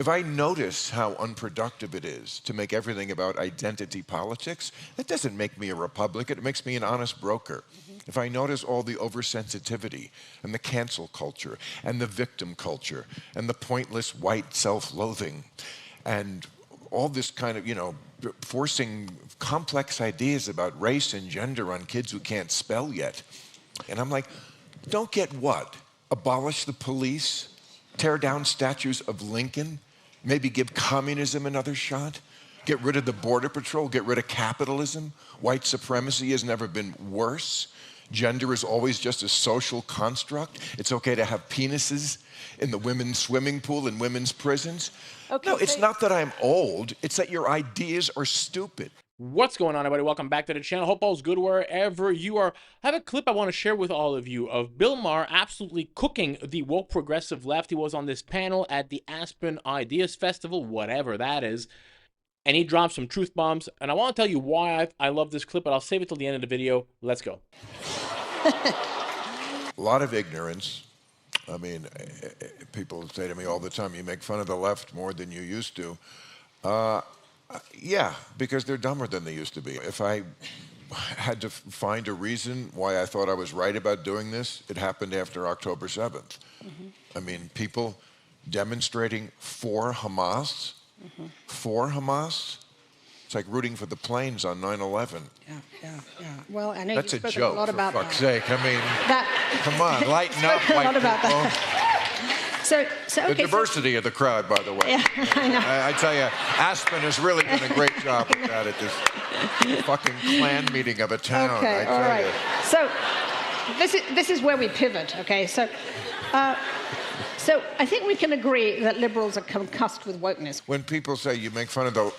If I notice how unproductive it is to make everything about identity politics, that doesn't make me a Republican, it makes me an honest broker. If I notice all the oversensitivity and the cancel culture and the victim culture and the pointless white self-loathing and all this kind of, forcing complex ideas about race and gender on kids who can't spell yet. And I'm like, don't get what? Abolish the police? Tear down statues of Lincoln? Maybe give communism another shot? Get rid of the Border Patrol? Get rid of capitalism? White supremacy has never been worse? Gender is always just a social construct? It's okay to have penises in the women's swimming pool in women's prisons? Okay, no, it's not that I'm old. It's that your ideas are stupid. What's going on, everybody? Welcome back to the channel. Hope all's good wherever you are. I have a clip I want to share with all of you of Bill Maher absolutely cooking the woke progressive left. He was on this panel at the Aspen Ideas Festival, whatever that is, and he dropped some truth bombs. And I want to tell you why I love this clip, but I'll save it till the end of the video. Let's go. A lot of ignorance. I mean, people say to me all the time, you make fun of the left more than you used to. Yeah, because they're dumber than they used to be. If I had to find a reason why I thought I was right about doing this, it happened after October 7th. I mean, people demonstrating for Hamas, for Hamas. It's like rooting for the planes on 9/11. Yeah. Well, I know that's you've a spoken joke, a lot about for fuck's that. sake. I mean, come on, lighten up, a white lot about people. That. So the diversity of the crowd, by the way. Yeah, I know. I tell you, Aspen has really done a great job with that at this fucking Klan meeting of a town. Okay, all right. So this is where we pivot. Okay, so I think we can agree that liberals are concussed with wokeness. When people say you make fun of the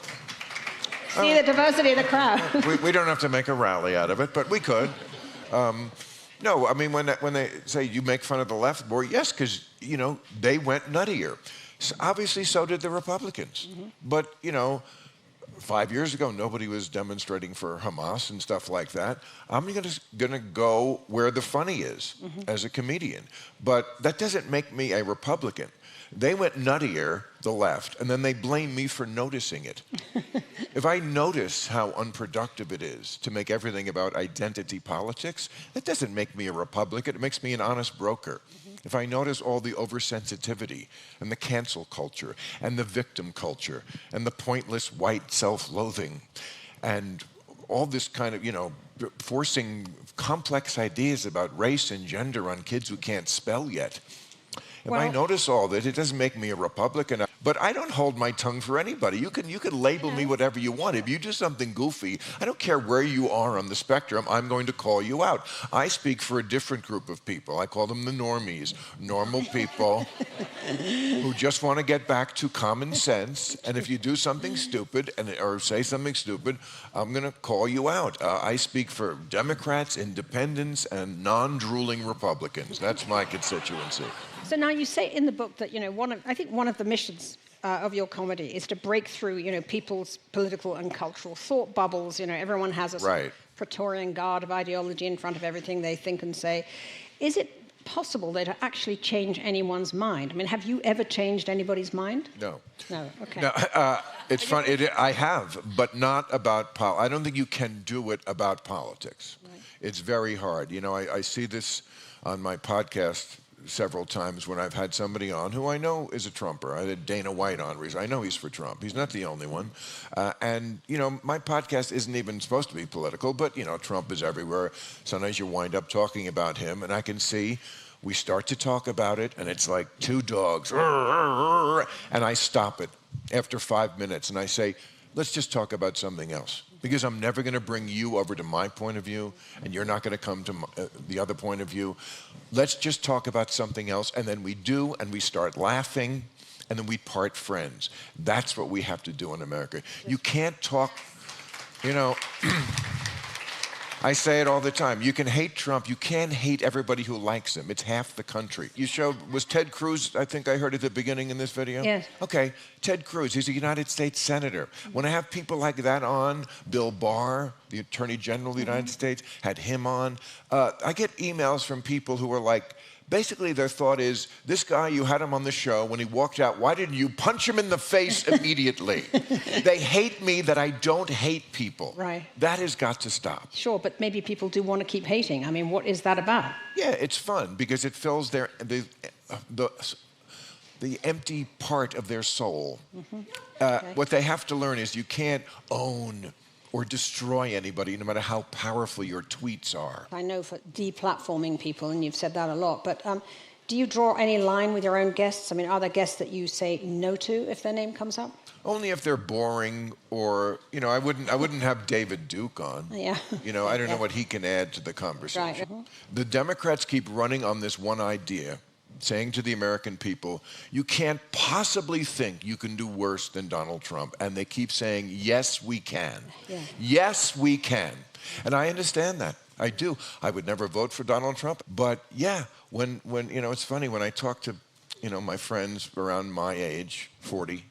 see the diversity of the crowd. we don't have to make a rally out of it, but we could. No, I mean, when they say you make fun of the left, well, yes, because, they went nuttier. So obviously, so did the Republicans. But, 5 years ago, nobody was demonstrating for Hamas and stuff like that. I'm gonna go where the funny is as a comedian. But that doesn't make me a Republican. They went nuttier, the left, and then they blame me for noticing it. If I notice how unproductive it is to make everything about identity politics, that doesn't make me a Republican, it makes me an honest broker. If I notice all the oversensitivity and the cancel culture and the victim culture and the pointless white self-loathing and all this kind of, forcing complex ideas about race and gender on kids who can't spell yet, if I notice all that, it doesn't make me a Republican. But I don't hold my tongue for anybody. You can label me whatever you want. If you do something goofy, I don't care where you are on the spectrum, I'm going to call you out. I speak for a different group of people. I call them the normies, normal people who just want to get back to common sense. And if you do something stupid or say something stupid, I'm going to call you out. I speak for Democrats, independents, and non-drooling Republicans. That's my constituency. So now you say in the book that, I think one of the missions of your comedy is to break through, people's political and cultural thought bubbles. Everyone has a Praetorian guard of ideology in front of everything they think and say. Is it possible to actually change anyone's mind? I mean, have you ever changed anybody's mind? No. No, okay. No, it's fun. I have, but not about politics. I don't think you can do it about politics. Right. It's very hard. I see this on my podcast several times when I've had somebody on who I know is a Trumper. I had Dana White on recently. I know he's for Trump. He's not the only one. And, my podcast isn't even supposed to be political, but, Trump is everywhere. Sometimes you wind up talking about him, and I can see we start to talk about it, and it's like two dogs, and I stop it after 5 minutes, and I say, let's just talk about something else. Because I'm never going to bring you over to my point of view, and you're not going to come to the other point of view. Let's just talk about something else, and then we do, and we start laughing, and then we part friends. That's what we have to do in America. You can't talk, I say it all the time. You can hate Trump. You can't hate everybody who likes him. It's half the country. You showed, was Ted Cruz, I think I heard at the beginning in this video? Yes. Okay, Ted Cruz, he's a United States Senator. When I have people like that on, Bill Maher, the Attorney General of the United States, had him on. I get emails from people who are like, basically their thought is, this guy, you had him on the show, when he walked out, why didn't you punch him in the face immediately? They hate me that I don't hate people. Right. That has got to stop. Sure, but maybe people do want to keep hating. I mean, what is that about? Yeah, it's fun because it fills the empty part of their soul. Okay. What they have to learn is you can't own or destroy anybody, no matter how powerful your tweets are. I know for deplatforming people, and you've said that a lot, but do you draw any line with your own guests? I mean, are there guests that you say no to if their name comes up? Only if they're boring, or I wouldn't have David Duke on. Yeah. I don't know what he can add to the conversation. Right. The Democrats keep running on this one idea, saying to the American people, you can't possibly think you can do worse than Donald Trump. And they keep saying, yes, we can. Yeah. Yes, we can. And I understand that. I do. I would never vote for Donald Trump. But yeah, when it's funny, when I talk to, my friends around my age, 40,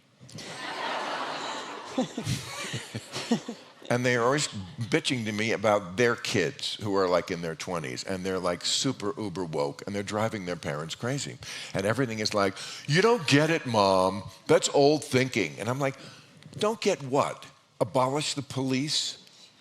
and they are always bitching to me about their kids who are like in their 20s, and they're like super uber woke, and they're driving their parents crazy. And everything is like, you don't get it, Mom. That's old thinking. And I'm like, don't get what? Abolish the police?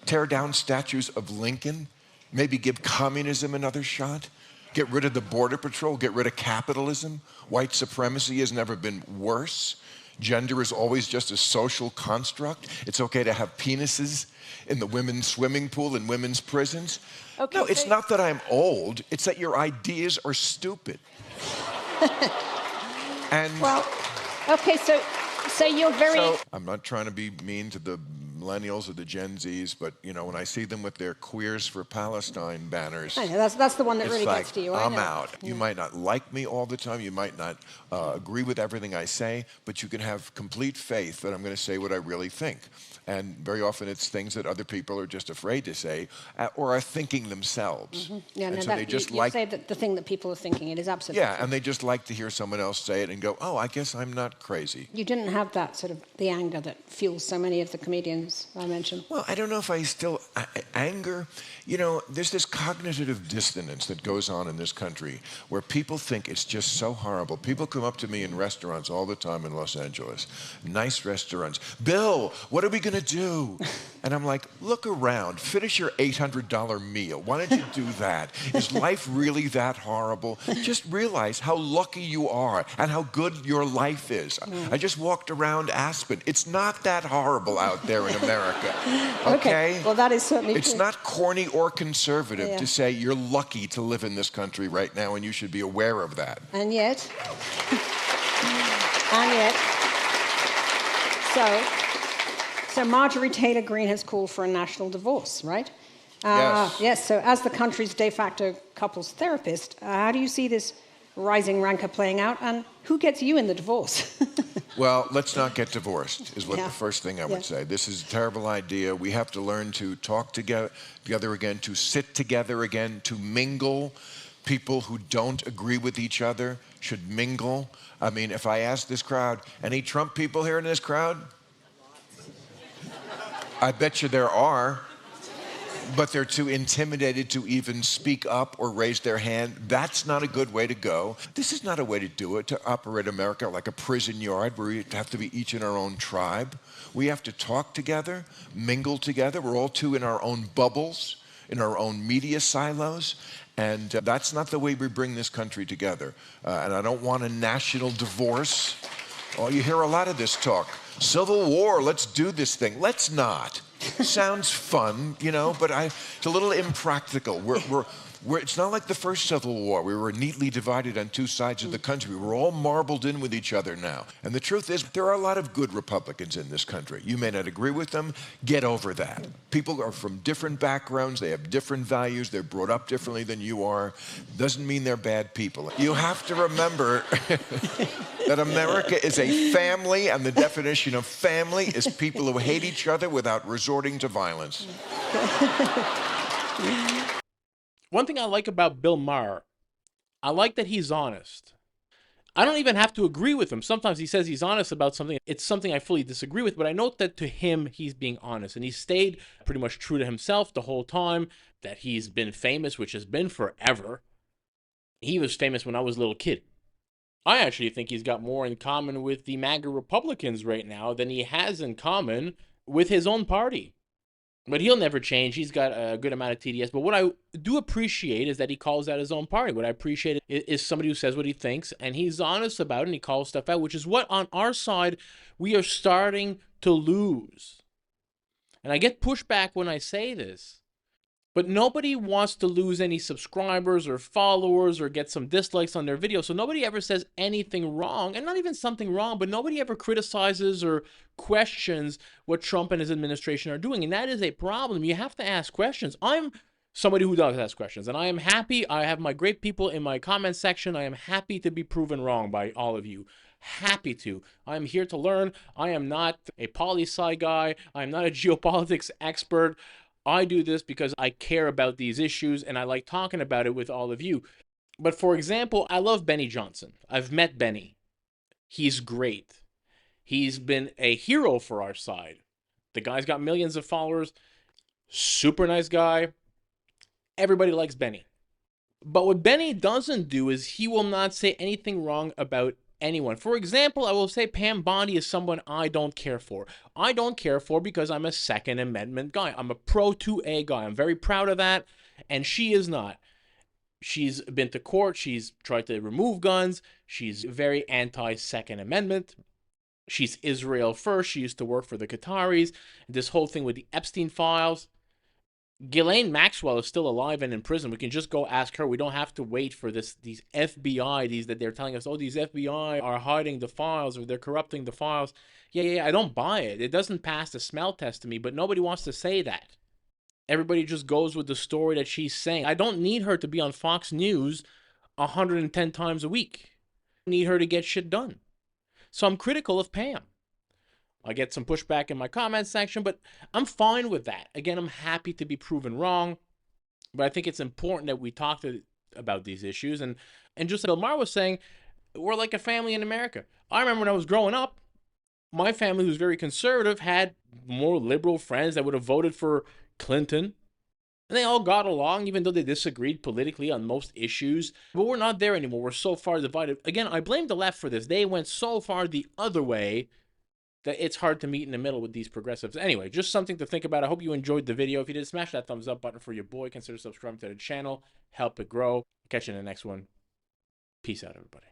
Tear down statues of Lincoln? Maybe give communism another shot? Get rid of the Border Patrol? Get rid of capitalism? White supremacy has never been worse? Gender is always just a social construct. It's okay to have penises in the women's swimming pool in women's prisons. Okay, no, it's not that I'm old. It's that your ideas are stupid. And Well, okay, so you're very... I'm not trying to be mean to the millennials or the Gen Zs, but when I see them with their Queers for Palestine banners, I know, that's the one that it's really like, gets to you. I'm I know. out. You might not like me all the time. You might not agree with everything I say, but you can have complete faith that I'm going to say what I really think. And very often it's things that other people are just afraid to say or are thinking themselves. Yeah, and no, so that, they just you say that the thing that people are thinking, it is absolutely Yeah, and they just like to hear someone else say it and go, oh, I guess I'm not crazy. You didn't have that sort of the anger that fuels so many of the comedians I mentioned. Well, I don't know if I still... anger, there's this cognitive dissonance that goes on in this country where people think it's just so horrible. People come up to me in restaurants all the time in Los Angeles, nice restaurants. Bill, what are we going to do? And I'm like, look around, finish your $800 meal. Why don't you do that? Is life really that horrible? Just realize how lucky you are and how good your life is. I just walked around Aspen. It's not that horrible out there in America. Okay? Well, that is certainly It's true. not corny or conservative to say you're lucky to live in this country right now and you should be aware of that. And yet, so Marjorie Taylor Greene has called for a national divorce, right? Yes. Yes, so as the country's de facto couples therapist, how do you see this rising rancor playing out, and who gets you in the divorce? Well, let's not get divorced, is what Yeah. the first thing I would say. This is a terrible idea. We have to learn to talk together again, to sit together again, to mingle. People who don't agree with each other should mingle. I mean, if I ask this crowd, any Trump people here in this crowd? I bet you there are. But they're too intimidated to even speak up or raise their hand. That's not a good way to go. This is not a way to do it, to operate America like a prison yard where we have to be each in our own tribe. We have to talk together, mingle together. We're all too in our own bubbles, in our own media silos. And that's not the way we bring this country together. And I don't want a national divorce. Oh, you hear a lot of this talk. Civil war, let's do this thing. Let's not. Sounds fun, but it's a little impractical. It's not like the first Civil War. We were neatly divided on two sides of the country. We're all marbled in with each other now. And the truth is, there are a lot of good Republicans in this country. You may not agree with them. Get over that. People are from different backgrounds. They have different values. They're brought up differently than you are. Doesn't mean they're bad people. You have to remember that America is a family, and the definition of family is people who hate each other without resorting to violence. One thing I like about Bill Maher, I like that he's honest. I don't even have to agree with him. Sometimes he says he's honest about something. It's something I fully disagree with, but I note that to him, he's being honest. And he stayed pretty much true to himself the whole time, that he's been famous, which has been forever. He was famous when I was a little kid. I actually think he's got more in common with the MAGA Republicans right now than he has in common with his own party. But he'll never change. He's got a good amount of TDS. But what I do appreciate is that he calls out his own party. What I appreciate is somebody who says what he thinks, and he's honest about it, and he calls stuff out, which is what on our side we are starting to lose. And I get pushback when I say this. But nobody wants to lose any subscribers or followers or get some dislikes on their video. So nobody ever says anything wrong, and not even something wrong, but nobody ever criticizes or questions what Trump and his administration are doing. And that is a problem. You have to ask questions. I'm somebody who does ask questions, and I am happy. I have my great people in my comment section. I am happy to be proven wrong by all of you. Happy to. I am here to learn. I am not a poli-sci guy. I am not a geopolitics expert. I do this because I care about these issues and I like talking about it with all of you. But for example, I love Benny Johnson. I've met Benny. He's great. He's been a hero for our side. The guy's got millions of followers. Super nice guy. Everybody likes Benny. But what Benny doesn't do is he will not say anything wrong about anyone. For example, I will say Pam Bondi is someone I don't care for. I don't care for because I'm a Second Amendment guy. I'm a pro-2A guy. I'm very proud of that, and she is not. She's been to court. She's tried to remove guns. She's very anti-Second Amendment. She's Israel first. She used to work for the Qataris. This whole thing with the Epstein files. Ghislaine Maxwell is still alive and in prison. We can just go ask her. We don't have to wait for these FBI, that they're telling us, oh, these FBI are hiding the files or they're corrupting the files. Yeah, I don't buy it. It doesn't pass the smell test to me, but nobody wants to say that. Everybody just goes with the story that she's saying. I don't need her to be on Fox News 110 times a week. I need her to get shit done. So I'm critical of Pam. I get some pushback in my comments section, but I'm fine with that. Again, I'm happy to be proven wrong, but I think it's important that we talk about these issues. And just like Bill Maher was saying, we're like a family in America. I remember when I was growing up, my family, who's very conservative, had more liberal friends that would have voted for Clinton. And they all got along, even though they disagreed politically on most issues. But we're not there anymore. We're so far divided. Again, I blame the left for this. They went so far the other way that it's hard to meet in the middle with these progressives. Anyway, just something to think about. I hope you enjoyed the video. If you did, smash that thumbs up button for your boy. Consider subscribing to the channel. Help it grow. Catch you in the next one. Peace out, everybody.